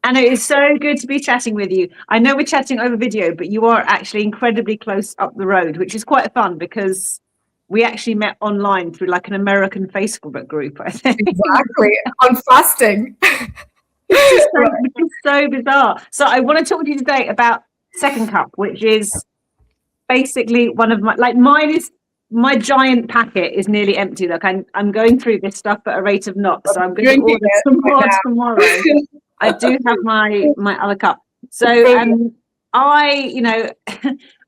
And it is so good to be chatting with you. I know we're chatting over video, but you are actually incredibly close up the road, which is quite fun because we actually met online through like an American Facebook group, I think. Exactly. On fasting. Which is so bizarre. So I want to talk to you today about Second Cup, which is basically one of my giant packet is nearly empty. Like I'm going through this stuff at a rate of knots. So I'm going to order some more tomorrow. I do have my other cup. So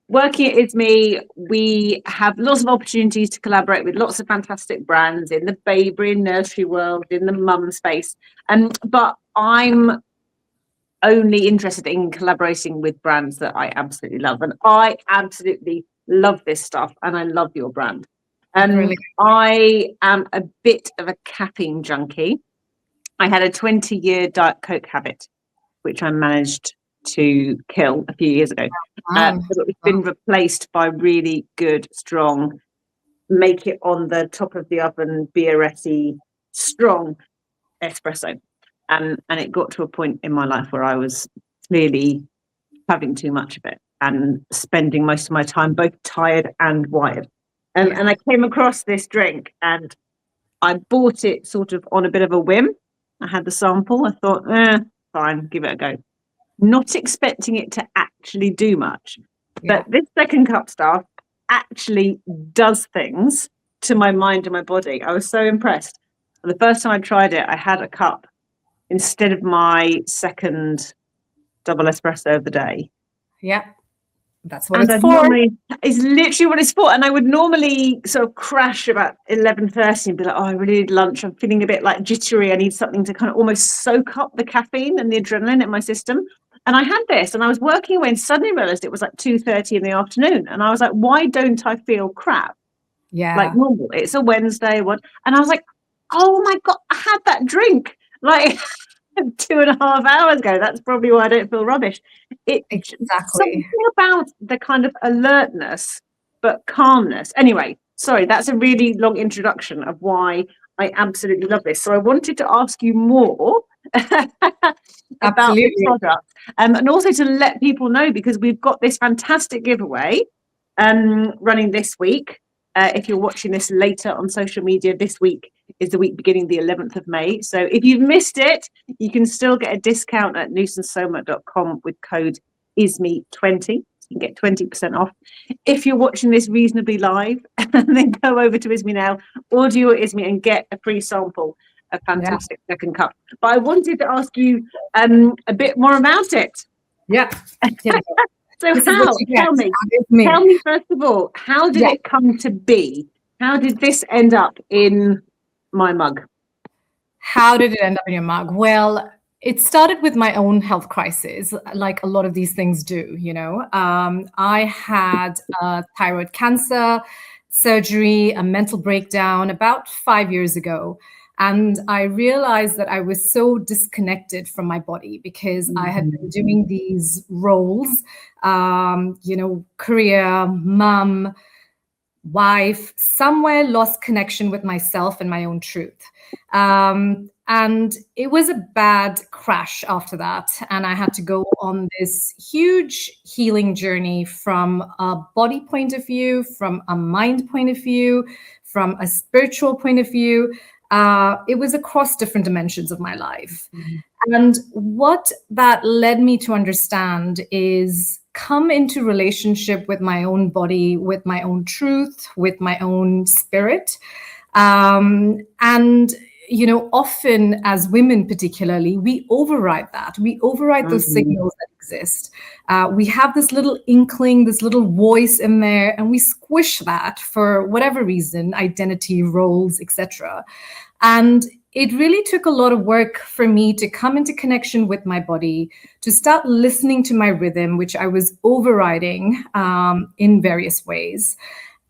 working at Izmi, we have lots of opportunities to collaborate with lots of fantastic brands in the baby and nursery world, in the mum space. But I'm only interested in collaborating with brands that I absolutely love. And I absolutely love this stuff. And I love your brand. I am a bit of a caffeine junkie. I had a 20-year Diet Coke habit, which I managed to kill a few years ago. But it's been replaced by really good, strong, make it on the top of the oven, BRS-y, strong espresso. And it got to a point in my life where I was clearly having too much of it and spending most of my time both tired and wired. And I came across this drink and I bought it sort of on a bit of a whim. I had the sample. I thought, fine, give it a go. Not expecting it to actually do much. But this Second Cup stuff actually does things to my mind and my body. I was so impressed. The first time I tried it, I had a cup instead of my second double espresso of the day. Yeah. That's what it's for. It's literally what it's for. And I would normally sort of crash about 11:30 and be like, oh, I really need lunch. I'm feeling a bit like jittery. I need something to kind of almost soak up the caffeine and the adrenaline in my system. And I had this and I was working away and suddenly realized it was like 2:30 in the afternoon. And I was like, why don't I feel crap? Yeah. Like normal. It's a Wednesday. And I was like, oh my God, I had that drink like 2.5 hours ago. That's probably why I don't feel rubbish. Exactly. Something about the kind of alertness, but calmness. Anyway, sorry, that's a really long introduction of why I absolutely love this. So I wanted to ask you more about the product, and also to let people know, because we've got this fantastic giveaway running this week. If you're watching this later on social media, this week is the week beginning the 11th of May. So if you've missed it, you can still get a discount at nuisansoma.com with code IZMI20. You can get 20% off. If you're watching this reasonably live, then go over to Izmi now, order your Izmi and get a free sample of fantastic Second Cup. But I wanted to ask you a bit more about it. Yeah. So tell me first of all, how did it come to be? How did this end up in my mug? How did it end up in your mug? Well, it started with my own health crisis, like a lot of these things do, I had thyroid cancer, surgery, a mental breakdown about 5 years ago. And I realized that I was so disconnected from my body because I had been doing these roles, career, mom, wife, somewhere lost connection with myself and my own truth. And it was a bad crash after that. And I had to go on this huge healing journey from a body point of view, from a mind point of view, from a spiritual point of view. It was across different dimensions of my life. And what that led me to understand is come into relationship with my own body, with my own truth, with my own spirit. And often as women particularly, we override that. We override those signals that exist. We have this little inkling, this little voice in there, and we squish that for whatever reason, identity, roles, etc. And it really took a lot of work for me to come into connection with my body, to start listening to my rhythm, which I was overriding in various ways.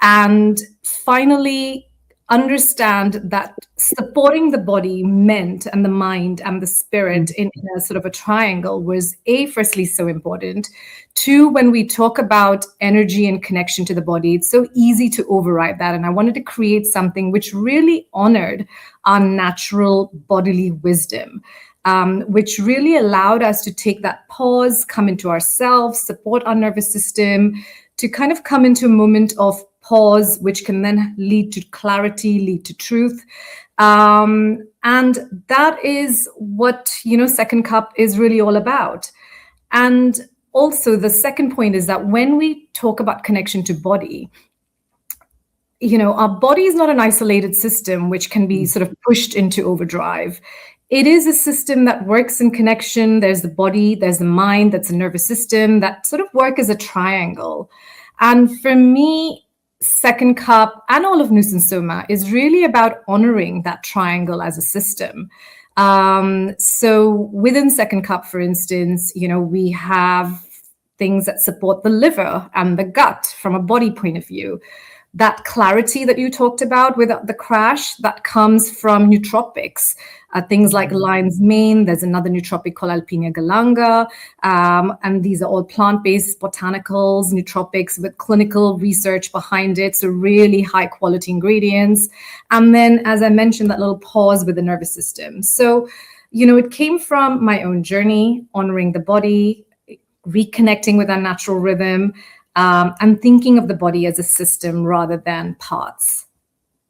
And finally, understand that supporting the body meant, and the mind and the spirit in a sort of a triangle was firstly so important. Two, when we talk about energy and connection to the body, it's so easy to override that. And I wanted to create something which really honored our natural bodily wisdom. which really allowed us to take that pause, come into ourselves, support our nervous system, to kind of come into a moment of pause, which can then lead to clarity, lead to truth. And that is what, Second Cup is really all about. And also the second point is that when we talk about connection to body, our body is not an isolated system which can be sort of pushed into overdrive. It is a system that works in connection. There's the body, there's the mind, that's a nervous system that sort of work as a triangle. And for me, Second Cup and all of Nus and Soma is really about honoring that triangle as a system. So within Second Cup, for instance, we have things that support the liver and the gut from a body point of view. That clarity that you talked about with the crash, that comes from nootropics, things like lion's mane. There's another nootropic called Alpinia galanga, and these are all plant-based botanicals, nootropics with clinical research behind it, so really high-quality ingredients. And then, as I mentioned, that little pause with the nervous system. So, it came from my own journey, honoring the body, reconnecting with our natural rhythm, and thinking of the body as a system rather than parts.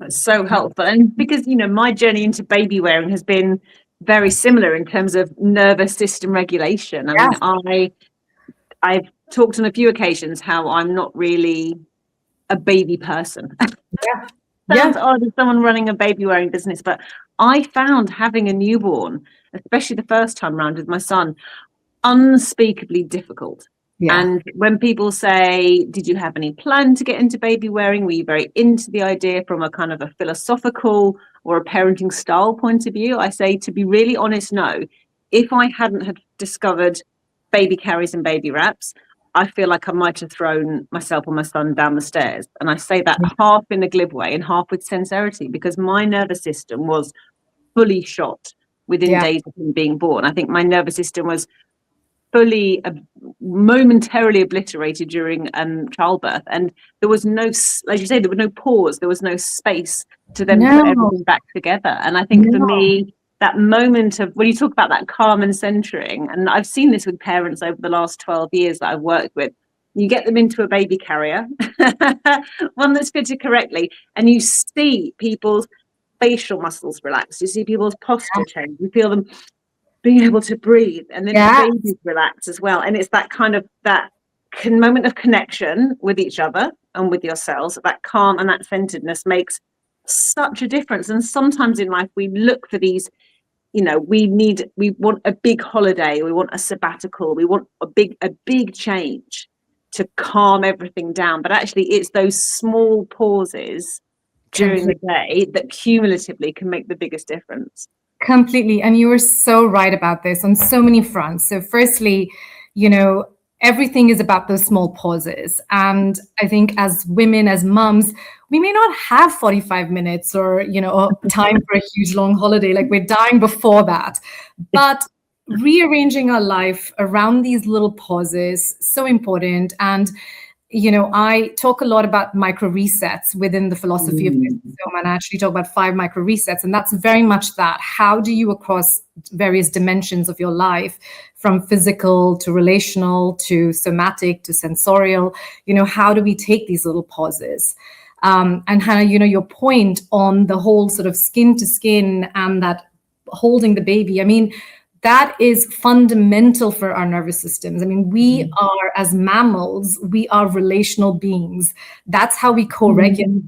That's so helpful. And because, my journey into baby wearing has been very similar in terms of nervous system regulation. I've talked on a few occasions how I'm not really a baby person. Sounds odd as someone running a baby wearing business, but I found having a newborn, especially the first time around with my son, unspeakably difficult. Yeah. And when people say, did you have any plan to get into baby wearing? Were you very into the idea from a kind of a philosophical or a parenting style point of view? I say, to be really honest, no. If I hadn't had discovered baby carries and baby wraps, I feel like I might have thrown myself or my son down the stairs. And I say that half in a glib way and half with sincerity, because my nervous system was fully shot within days of him being born. I think my nervous system was fully momentarily obliterated during childbirth, and there was no, like you say, there was no pause, there was no space to then put everything back together. And I think for me, that moment of when you talk about that calm and centering, and I've seen this with parents over the last 12 years that I've worked with, you get them into a baby carrier, one that's fitted correctly, and you see people's facial muscles relax, you see people's posture change, you feel them being able to breathe, and then the babies relax as well. And it's that kind of moment of connection with each other and with yourselves, that calm and that centeredness makes such a difference. And sometimes in life we look for these, we want a big holiday, we want a sabbatical, we want a big change to calm everything down, but actually it's those small pauses during the day that cumulatively can make the biggest difference. Completely. And you were so right about this on so many fronts. So firstly, everything is about those small pauses. And I think as women, as mums, we may not have 45 minutes or, time for a huge long holiday, like we're dying before that. But rearranging our life around these little pauses, so important. And I talk a lot about micro resets within the philosophy of Nus and Soma, and I actually talk about 5 micro resets. And that's very much that. How do you, across various dimensions of your life, from physical to relational to somatic to sensorial, how do we take these little pauses? And how, your point on the whole sort of skin to skin and that holding the baby, I mean, that is fundamental for our nervous systems. I mean, we are, as mammals, we are relational beings. That's how we co-regulate.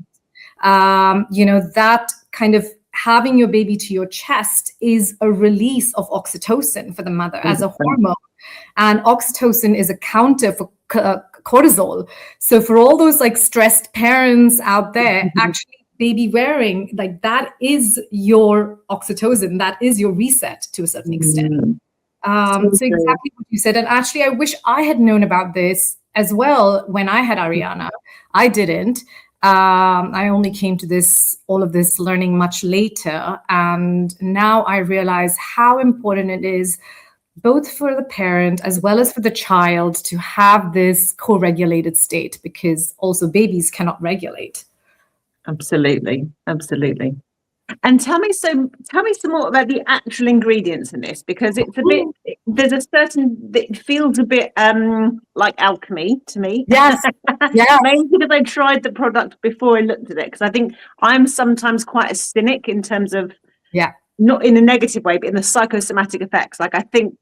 That kind of having your baby to your chest is a release of oxytocin for the mother as a hormone. And oxytocin is a counter for cortisol. So for all those stressed parents out there, actually, baby wearing, that is your oxytocin, that is your reset to a certain extent. So exactly what you said. And actually, I wish I had known about this as well when I had Ariana. I didn't. I only came to all of this learning much later. And now I realize how important it is, both for the parent as well as for the child, to have this co-regulated state, because also babies cannot regulate. Absolutely. And tell me some more about the actual ingredients in this, because it's a bit, there's a certain, it feels a bit like alchemy to me. Yes. Yeah. Mainly because I tried the product before I looked at it, because I think I'm sometimes quite a cynic in terms of, not in a negative way, but in the psychosomatic effects. Like I think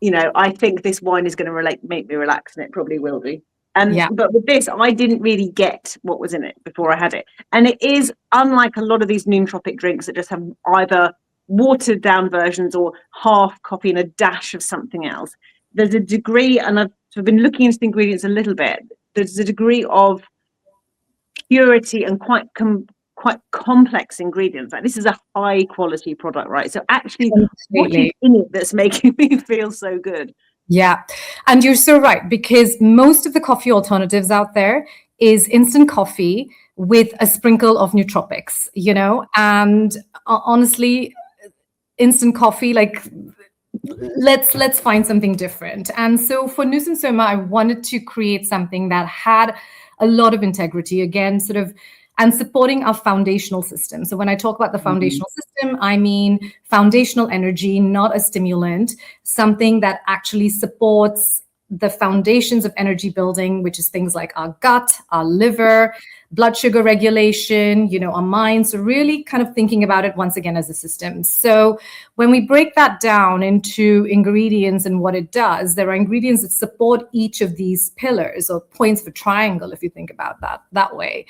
this wine is going to make me relax, and it probably will do. But with this, I didn't really get what was in it before I had it. And it is unlike a lot of these nootropic drinks that just have either watered down versions or half coffee and a dash of something else. There's a degree, and I've been looking into the ingredients a little bit. There's a degree of purity and quite complex ingredients. Like this is a high quality product, right? So actually, what is in it that's making me feel so good? Yeah, and you're so right, because most of the coffee alternatives out there is instant coffee with a sprinkle of nootropics, and honestly, instant coffee, like let's find something different. And so for Nus and Soma, I wanted to create something that had a lot of integrity, again, sort of, and supporting our foundational system. So when I talk about the foundational system, I mean foundational energy, not a stimulant, something that actually supports the foundations of energy building, which is things like our gut, our liver, blood sugar regulation, our mind. So really kind of thinking about it once again as a system. So when we break that down into ingredients and what it does, there are ingredients that support each of these pillars or points of a triangle, if you think about that way.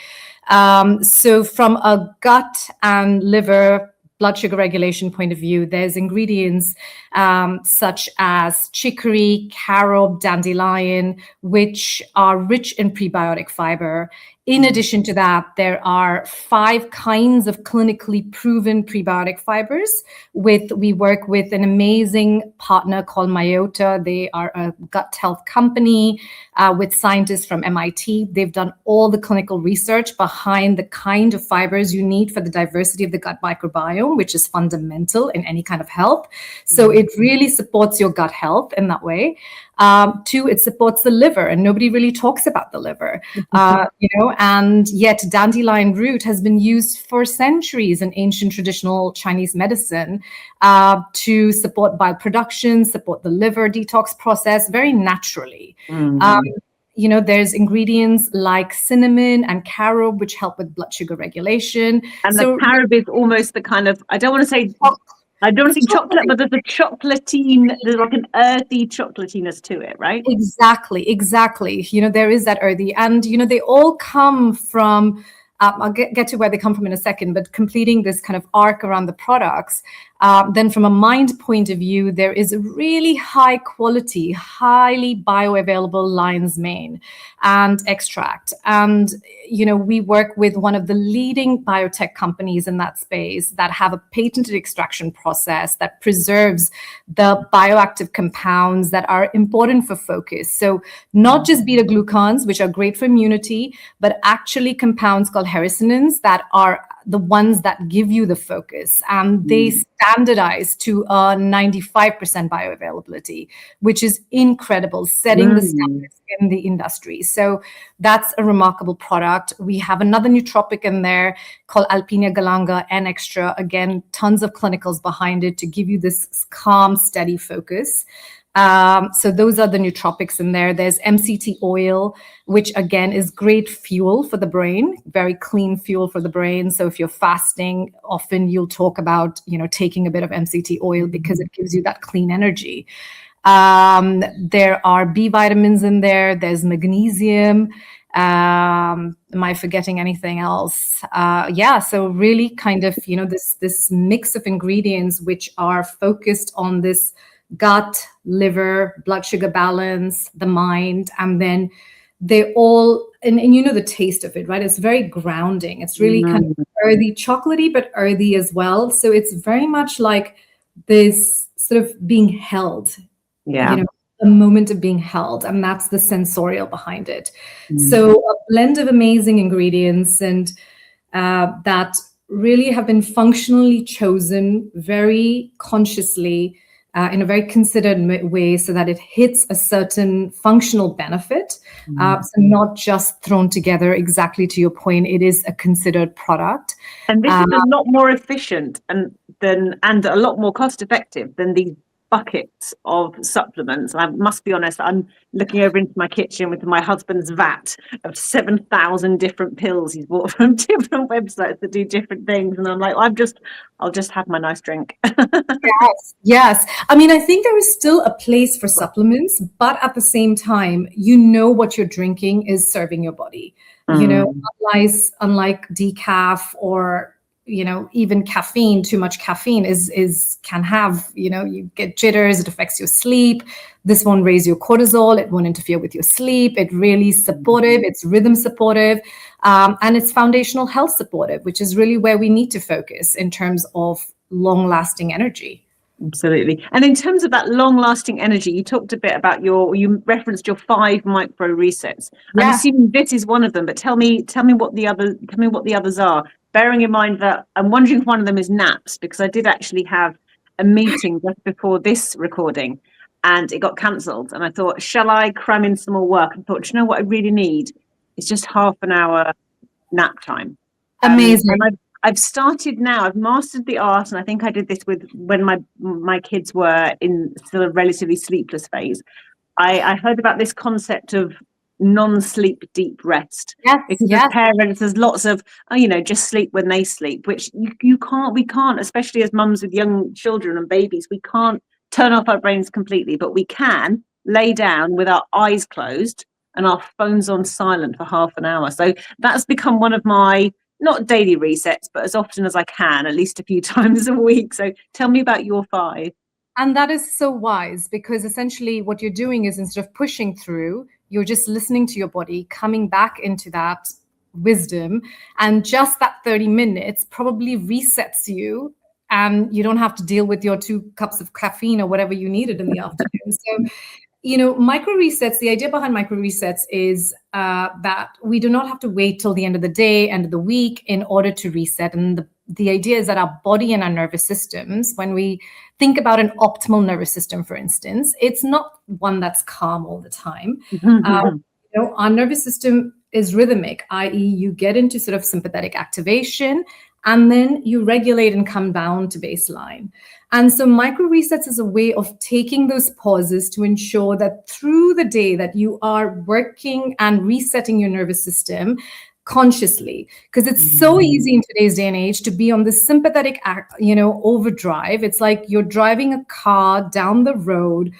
So from a gut and liver blood sugar regulation point of view, there's ingredients such as chicory, carob, dandelion, which are rich in prebiotic fiber. In addition to that, there are 5 kinds of clinically proven prebiotic fibers. We work with an amazing partner called Myota. They are a gut health company with scientists from MIT. They've done all the clinical research behind the kind of fibers you need for the diversity of the gut microbiome, which is fundamental in any kind of health. So it really supports your gut health in that way. 2, it supports the liver, and nobody really talks about the liver, and yet dandelion root has been used for centuries in ancient traditional Chinese medicine to support bile production, support the liver detox process very naturally. There's ingredients like cinnamon and carob, which help with blood sugar regulation. And the carob is almost the kind of, I don't want to say chocolate, but there's a chocolatine, there's like an earthy chocolatiness to it, right? Exactly. There is that earthy, and they all come from, I'll get to where they come from in a second, but completing this kind of arc around the products, then from a mind point of view, there is a really high quality, highly bioavailable lion's mane and extract. And, we work with one of the leading biotech companies in that space that have a patented extraction process that preserves the bioactive compounds that are important for focus. So not just beta-glucans, which are great for immunity, but actually compounds called heracinins that are the ones that give you the focus. And they standardize to a 95% bioavailability, which is incredible, setting the standards in the industry. So that's a remarkable product. We have another nootropic in there called Alpinia galanga N Extra. Again, tons of clinicals behind it to give you this calm, steady focus. So those are the nootropics in there. There's MCT oil, which again is great fuel for the brain, very clean fuel for the brain. So if you're fasting, often you'll talk about, taking a bit of MCT oil because it gives you that clean energy. There are B vitamins in there. There's magnesium. Am I forgetting anything else? So really kind of, this mix of ingredients which are focused on this gut, liver, blood sugar balance, the mind, and then they all, and the taste of it, right? It's very grounding. It's really kind of earthy, chocolatey, but earthy as well. So it's very much like this sort of being held, a moment of being held, and that's the sensorial behind it. So a blend of amazing ingredients and that really have been functionally chosen very consciously in a very considered way so that it hits a certain functional benefit. So not just thrown together exactly to your point, it is a considered product. And this is a lot more efficient and a lot more cost effective than these buckets of supplements. I must be honest, I'm looking over into my kitchen with my husband's vat of 7,000 different pills he's bought from different websites that do different things. And I'm like, I'll just have my nice drink. Yes. I mean, I think there is still a place for supplements, but at the same time, what you're drinking is serving your body. Unlike decaf or even caffeine, too much caffeine can have, you get jitters, it affects your sleep. This won't raise your cortisol, it won't interfere with your sleep. It really supportive, it's rhythm supportive, and it's foundational health supportive, which is really where we need to focus in terms of long-lasting energy. Absolutely. And in terms of that long-lasting energy, you talked a bit about you referenced your 5 micro resets. I'm assuming this is one of them, but tell me what the others are. Bearing in mind that I'm wondering if one of them is naps, because I did actually have a meeting just before this recording and it got cancelled. And I thought, shall I cram in some more work? I thought, do you know what I really need? It's just half an hour nap time. Amazing. And I've started now. I've mastered the art, and I think I did this when my kids were in still a relatively sleepless phase. I heard about this concept of non-sleep deep rest. Because as parents, there's lots of just sleep when they sleep, which we can't, especially as mums with young children and babies, we can't turn off our brains completely, but we can lay down with our eyes closed and our phones on silent for half an hour. So that's become one of my not daily resets, but as often as I can, at least a few times a week. So tell me about your 5. And that is so wise, because essentially what you're doing is, instead of pushing through, you're just listening to your body, coming back into that wisdom, and just that 30 minutes probably resets you, and you don't have to deal with your 2 cups of caffeine or whatever you needed in the afternoon. So, micro resets, the idea behind micro resets is that we do not have to wait till the end of the day, end of the week in order to reset. And the idea is that our body and our nervous systems, when we think about an optimal nervous system, for instance, it's not one that's calm all the time. Our nervous system is rhythmic, i.e. you get into sort of sympathetic activation, and then you regulate and come down to baseline. And so micro resets is a way of taking those pauses to ensure that through the day that you are working and resetting your nervous system consciously, because it's so easy in today's day and age to be on this sympathetic overdrive. It's like you're driving a car down the road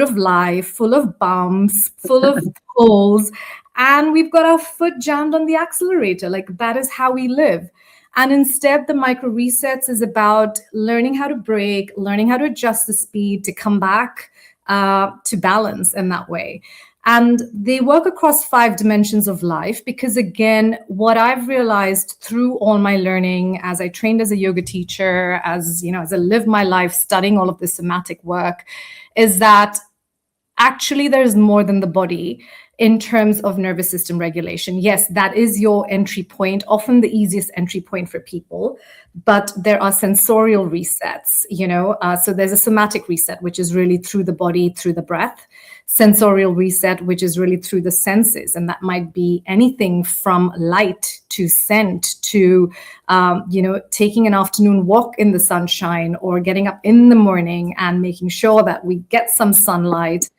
of life, full of bumps, full of holes, and we've got our foot jammed on the accelerator. Like, that is how we live. And instead, the micro resets is about learning how to brake, learning how to adjust the speed to come back to balance in that way. And they work across 5 dimensions of life, because again, what I've realized through all my learning, as I trained as a yoga teacher, as I live my life studying all of this somatic work, is that actually there's more than the body in terms of nervous system regulation. Yes, that is your entry point, often the easiest entry point for people, but there are sensorial resets, so there's a somatic reset, which is really through the body, through the breath. Sensorial reset, which is really through the senses, and that might be anything from light to scent to taking an afternoon walk in the sunshine, or getting up in the morning and making sure that we get some sunlight.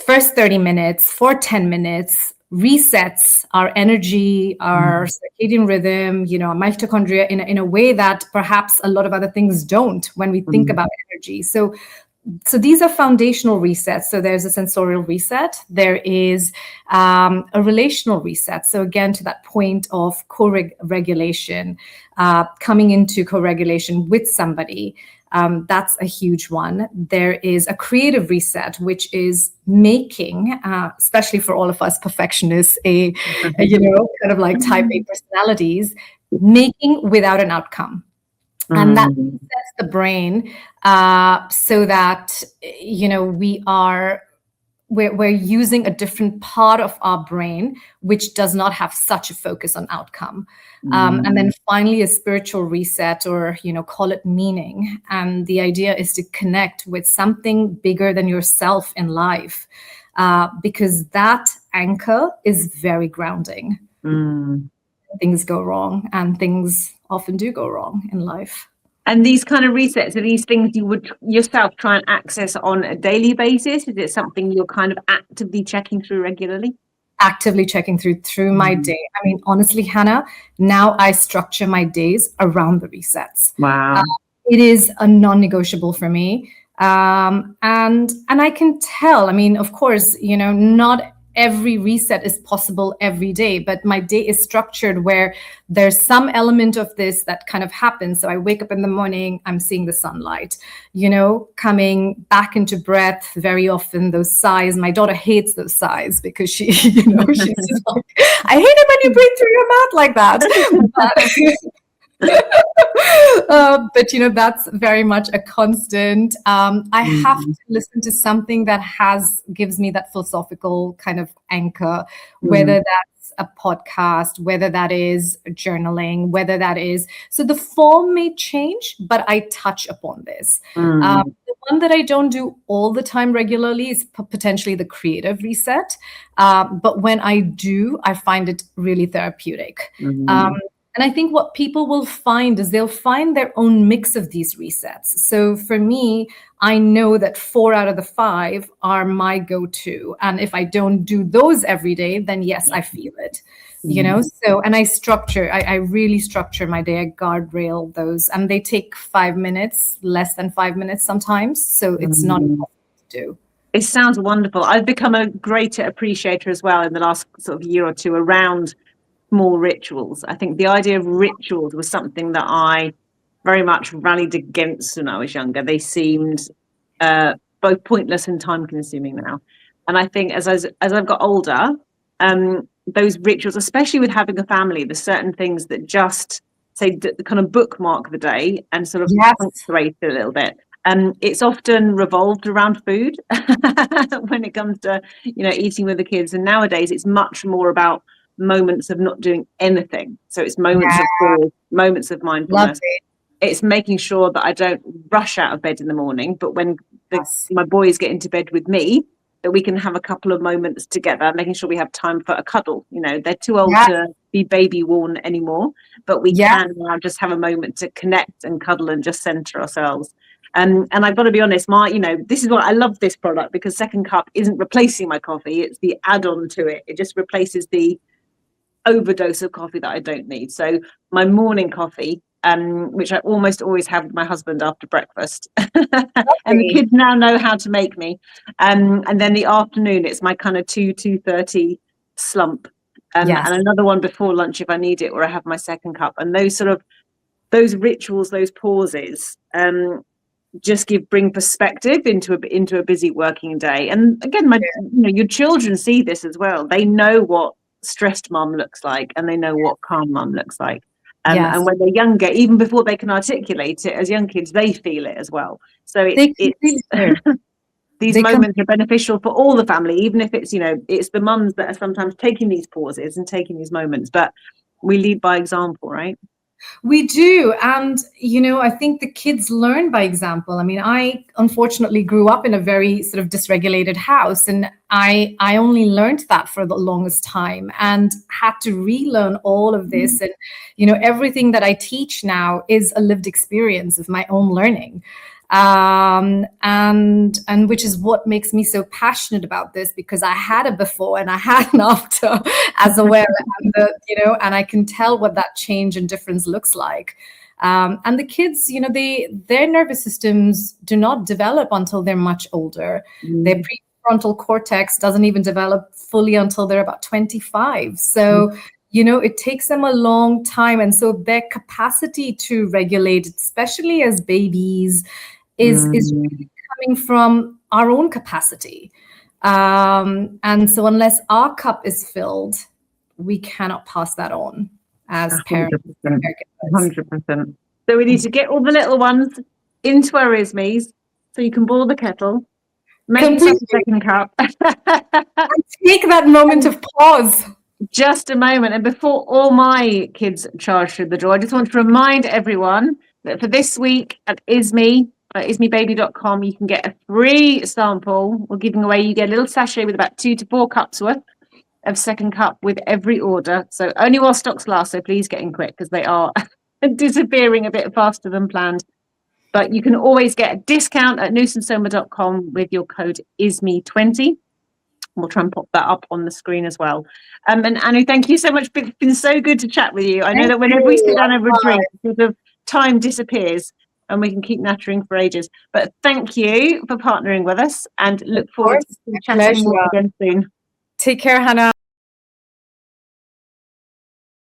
First 30 minutes for 10 minutes resets our energy, our circadian rhythm, our mitochondria in a way that perhaps a lot of other things don't when we think about energy. So these are foundational resets. So there's a sensorial reset. There is a relational reset. So again, to that point of co-regulation, coming into co-regulation with somebody, that's a huge one. There is a creative reset, which is making, especially for all of us perfectionists, kind of like type A personalities, making without an outcome. And that resets the brain so that, we are we're using a different part of our brain, which does not have such a focus on outcome. And then finally, a spiritual reset, or, call it meaning. And the idea is to connect with something bigger than yourself in life, because that anchor is very grounding. Things go wrong, and things often do go wrong in life. And these kind of resets, are these things you would yourself try and access on a daily basis? Is it something you're kind of actively checking through regularly? Actively checking through my day. I mean, honestly, Hannah, now I structure my days around the resets. Wow. It is a non-negotiable for me. And I can tell, I mean, of course, not every reset is possible every day, but my day is structured where there's some element of this that kind of happens. So I wake up in the morning, I'm seeing the sunlight, coming back into breath. Very often those sighs, my daughter hates those sighs because she's just like, I hate it when you breathe through your mouth like that. But that's very much a constant. I have to listen to something that gives me that philosophical kind of anchor, whether that's a podcast, whether that is journaling, whether that is, so the form may change, but I touch upon this. The one that I don't do all the time regularly is potentially the creative reset. But when I do, I find it really therapeutic. And I think what people will find is they'll find their own mix of these resets. So for me, I know that 4 out of the 5 are my go-to. And if I don't do those every day, then yes, I feel it, So, and I really structure my day. I guardrail those, and they take 5 minutes, less than 5 minutes sometimes. So it's not impossible to do. It sounds wonderful. I've become a greater appreciator as well in the last sort of year or two around small rituals. I think the idea of rituals was something that I very much rallied against when I was younger. They seemed both pointless and time consuming now. And I think as I've got older, those rituals, especially with having a family, there's certain things that just say kind of bookmark the day and sort of punctuate it a little bit. It's often revolved around food when it comes to, eating with the kids. And nowadays it's much more about moments of not doing anything. So it's moments of pause, moments of mindfulness. It's making sure that I don't rush out of bed in the morning, but when my boys get into bed with me, that we can have a couple of moments together, making sure we have time for a cuddle. They're too old to be baby worn anymore, but we can now just have a moment to connect and cuddle and just center ourselves. And I've got to be honest, this is what I love this product, because Second Cup isn't replacing my coffee. It's the add-on to it. It just replaces the overdose of coffee that I don't need. So my morning coffee, which I almost always have with my husband after breakfast, and the kids now know how to make me. And then the afternoon, it's my kind of 2:30 slump, and another one before lunch if I need it, or I have my second cup. And those rituals, those pauses, just bring perspective into a busy working day. And again, your children see this as well. They know what stressed mum looks like, and they know what calm mum looks like. And when they're younger, even before they can articulate it, as young kids, they feel it as well. So these moments are beneficial for all the family, even if it's it's the mums that are sometimes taking these pauses and taking these moments, but we lead by example, right? We do. And, I think the kids learn by example. I mean, I unfortunately grew up in a very sort of dysregulated house, and I only learned that for the longest time and had to relearn all of this. And, everything that I teach now is a lived experience of my own learning. And which is what makes me so passionate about this, because I had a before and I had an after as well, and I can tell what that change and difference looks like. And the kids, their nervous systems do not develop until they're much older. Their prefrontal cortex doesn't even develop fully until they're about 25. So it takes them a long time. And so their capacity to regulate, especially as babies, is really coming from our own capacity. And so unless our cup is filled, we cannot pass that on as 100%, parents. 100%. So we need to get all the little ones into our Izmis so you can boil the kettle. Make yourself a Completely. second cup. And take that moment of pause. Just a moment. And before all my kids charge through the door, I just want to remind everyone that for this week at Izmi, izmibaby.com, you can get a free sample. We're giving away, you get a little sachet with about 2 to 4 cups worth of second cup with every order. So only while stocks last. So please get in quick because they are disappearing a bit faster than planned. But you can always get a discount at newsonsoma.com with your code ISMI20. We'll try and pop that up on the screen as well. And Anu, thank you so much. It's been so good to chat with you. I know that whenever we sit down over a drink, sort of time disappears and we can keep nattering for ages. But thank you for partnering with us and look forward to chatting more again soon. Take care, Hannah.